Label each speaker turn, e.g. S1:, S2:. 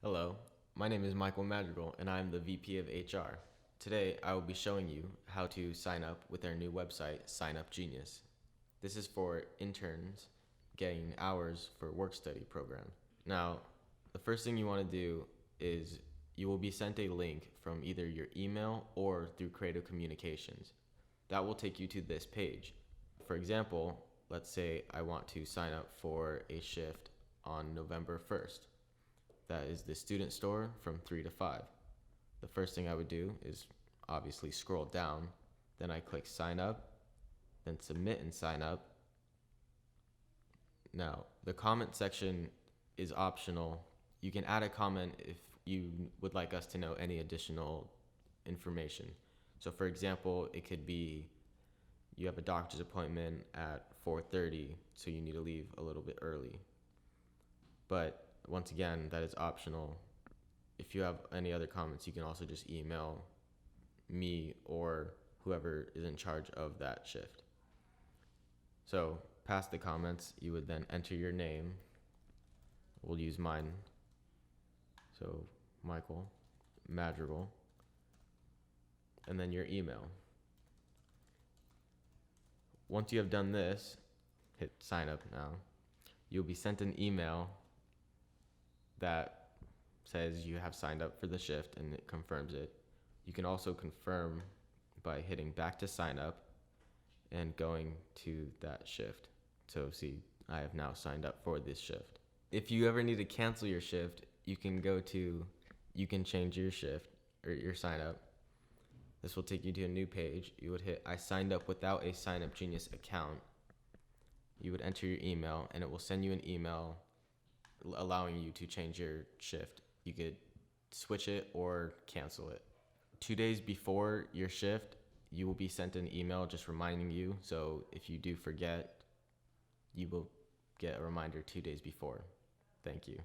S1: Hello, my name is Michael Madrigal and I am the VP of HR. Today I will be showing you how to sign up with our new website, SignupGenius. This is for interns getting hours for work-study program. Now, the first thing you want to do is you will be sent a link from either your email or through Creative Communications. That will take you to this page. For example, let's say I want to sign up for a shift on November 1st. That is the student store from 3 to 5. The first thing I would do is obviously scroll down. Then I click sign up, then submit and sign up. Now, the comment section is optional. You can add a comment if you would like us to know any additional information. So for example, it could be you have a doctor's appointment at 4:30, so you need to leave a little bit early. But once again, that is optional. If you have any other comments, you can also just email me or whoever is in charge of that shift. So past the comments, you would then enter your name. We'll use mine. So Michael Madrigal. And then your email. Once you have done this, hit sign up now. You'll be sent an email that says you have signed up for the shift and it confirms it. You can also confirm by hitting back to sign up and going to that shift. So see, I have now signed up for this shift. If you ever need to cancel your shift, you can change your shift or your sign up. This will take you to a new page. You would hit I signed up without a SignupGenius account. You would enter your email and it will send you an email allowing you to change your shift. You could switch it or cancel it. 2 days before your shift, you will be sent an email just reminding you. So if you do forget, you will get a reminder 2 days before. Thank you.